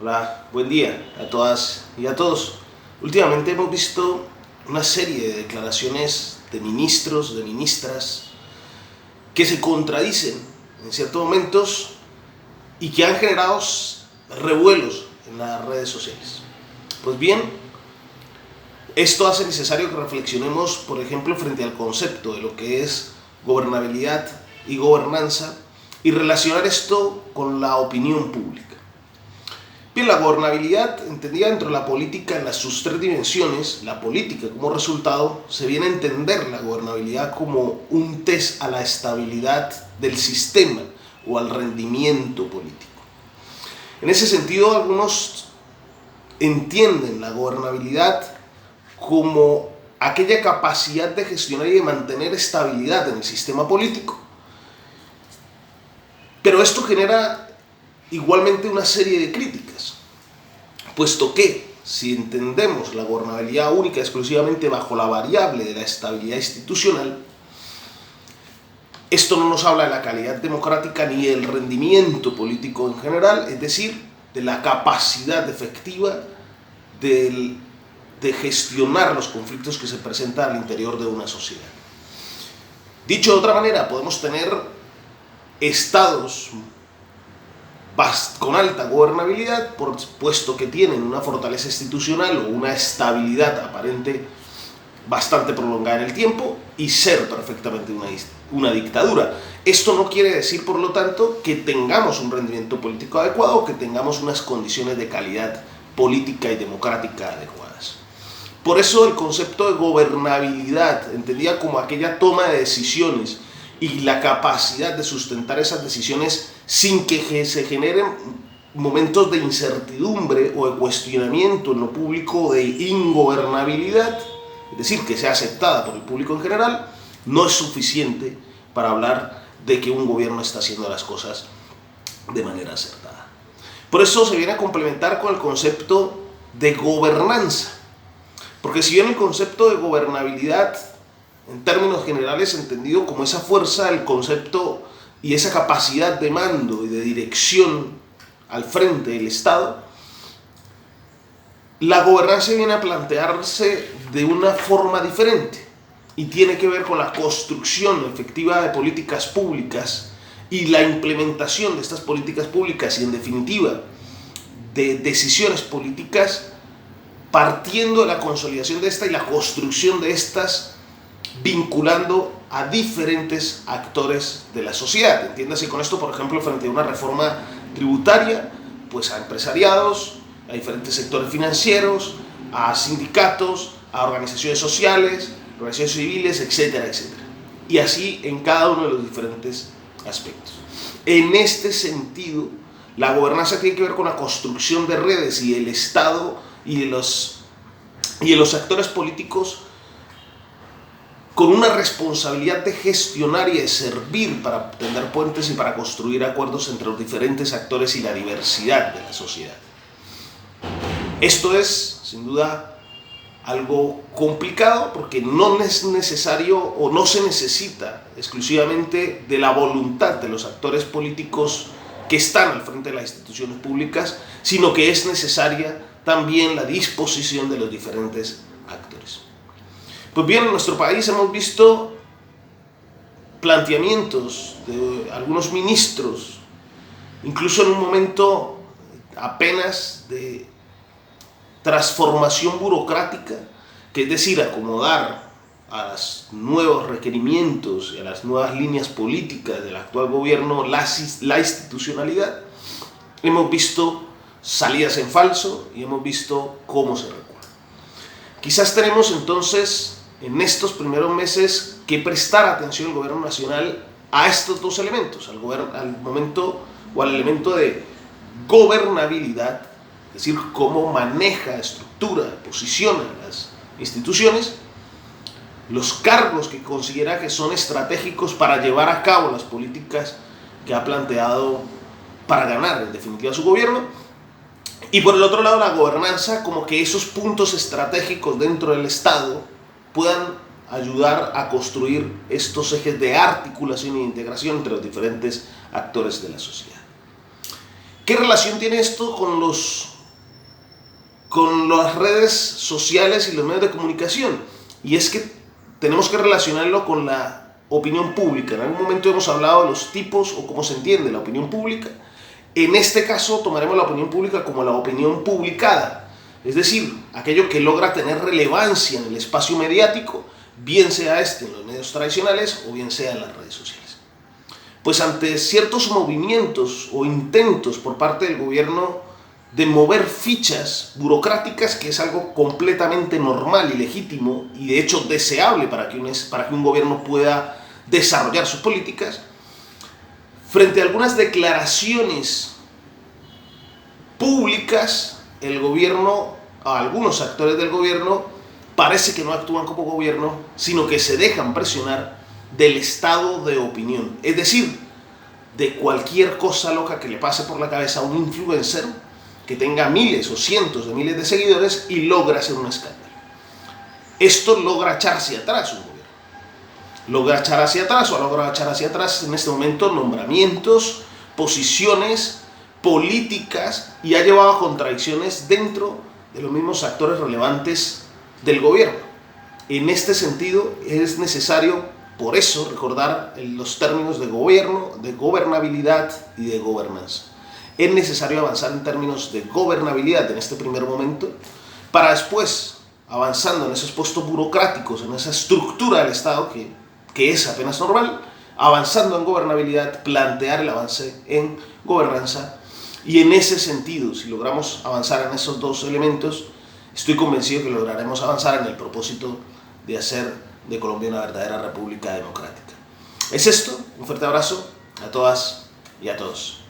Hola, buen día a todas y a todos. Últimamente hemos visto una serie de declaraciones de ministros, de ministras, que se contradicen en ciertos momentos y que han generado revuelos en las redes sociales. Pues bien, esto hace necesario que reflexionemos, por ejemplo, frente al concepto de lo que es gobernabilidad y gobernanza y relacionar esto con la opinión pública. Bien, la gobernabilidad, entendida dentro de la política en sus tres dimensiones, la política como resultado, se viene a entender la gobernabilidad como un test a la estabilidad del sistema o al rendimiento político. En ese sentido, algunos entienden la gobernabilidad como aquella capacidad de gestionar y de mantener estabilidad en el sistema político. Pero esto genera igualmente una serie de críticas, puesto que si entendemos la gobernabilidad única exclusivamente bajo la variable de la estabilidad institucional, esto no nos habla de la calidad democrática ni del rendimiento político en general, es decir, de la capacidad efectiva de gestionar los conflictos que se presentan al interior de una sociedad. Dicho de otra manera, podemos tener estados con alta gobernabilidad, puesto que tienen una fortaleza institucional o una estabilidad aparente bastante prolongada en el tiempo, y ser perfectamente una dictadura. Esto no quiere decir, por lo tanto, que tengamos un rendimiento político adecuado o que tengamos unas condiciones de calidad política y democrática adecuadas. Por eso el concepto de gobernabilidad, entendida como aquella toma de decisiones y la capacidad de sustentar esas decisiones sin que se generen momentos de incertidumbre o de cuestionamiento en lo público, de ingobernabilidad, es decir, que sea aceptada por el público en general, no es suficiente para hablar de que un gobierno está haciendo las cosas de manera acertada. Por eso se viene a complementar con el concepto de gobernanza, porque si bien el concepto de gobernabilidad en términos generales entendido como esa fuerza, el concepto y esa capacidad de mando y de dirección al frente del Estado, la gobernanza viene a plantearse de una forma diferente y tiene que ver con la construcción efectiva de políticas públicas y la implementación de estas políticas públicas y, en definitiva, de decisiones políticas, partiendo de la consolidación de esta y la construcción de estas, vinculando a diferentes actores de la sociedad. Entiéndase con esto, por ejemplo, frente a una reforma tributaria, pues a empresariados, a diferentes sectores financieros, a sindicatos, a organizaciones sociales, organizaciones civiles, etcétera, etcétera. Y así en cada uno de los diferentes aspectos. En este sentido, la gobernanza tiene que ver con la construcción de redes y el Estado y de los actores políticos con una responsabilidad de gestionar y de servir para tender puentes y para construir acuerdos entre los diferentes actores y la diversidad de la sociedad. Esto es, sin duda, algo complicado porque no es necesario o no se necesita exclusivamente de la voluntad de los actores políticos que están al frente de las instituciones públicas, sino que es necesaria también la disposición de los diferentes actores. Pues bien, en nuestro país hemos visto planteamientos de algunos ministros, incluso en un momento apenas de transformación burocrática, que es decir, acomodar a los nuevos requerimientos y a las nuevas líneas políticas del actual gobierno la institucionalidad. Hemos visto salidas en falso y hemos visto cómo se recula. Quizás tenemos entonces en estos primeros meses que prestar atención al gobierno nacional a estos dos elementos, al momento o al elemento de gobernabilidad, es decir, cómo maneja, estructura, posiciona las instituciones, los cargos que considera que son estratégicos para llevar a cabo las políticas que ha planteado para ganar en definitiva su gobierno, y por el otro lado la gobernanza, como que esos puntos estratégicos dentro del Estado puedan ayudar a construir estos ejes de articulación e integración entre los diferentes actores de la sociedad. ¿Qué relación tiene esto con las redes sociales y los medios de comunicación? Y es que tenemos que relacionarlo con la opinión pública. En algún momento hemos hablado de los tipos o cómo se entiende la opinión pública. En este caso tomaremos la opinión pública como la opinión publicada, es decir, aquello que logra tener relevancia en el espacio mediático, bien sea este en los medios tradicionales o bien sea en las redes sociales. Pues ante ciertos movimientos o intentos por parte del gobierno de mover fichas burocráticas, que es algo completamente normal y legítimo y de hecho deseable para que un gobierno pueda desarrollar sus políticas, frente a algunas declaraciones públicas, el gobierno, algunos actores del gobierno, parece que no actúan como gobierno, sino que se dejan presionar del estado de opinión. Es decir, de cualquier cosa loca que le pase por la cabeza a un influencer que tenga miles o cientos de miles de seguidores y logra hacer un escándalo. Esto logra echar hacia atrás un gobierno. Logra echar hacia atrás o ha logrado echar hacia atrás en este momento nombramientos, posiciones políticas y ha llevado a contradicciones dentro de los mismos actores relevantes del gobierno. En este sentido es necesario, por eso, recordar los términos de gobierno, de gobernabilidad y de gobernanza. Es necesario avanzar en términos de gobernabilidad en este primer momento, para después, avanzando en esos puestos burocráticos, en esa estructura del Estado que es apenas normal, avanzando en gobernabilidad, plantear el avance en gobernanza. Y en ese sentido, si logramos avanzar en esos dos elementos, estoy convencido que lograremos avanzar en el propósito de hacer de Colombia una verdadera república democrática. Es esto, un fuerte abrazo a todas y a todos.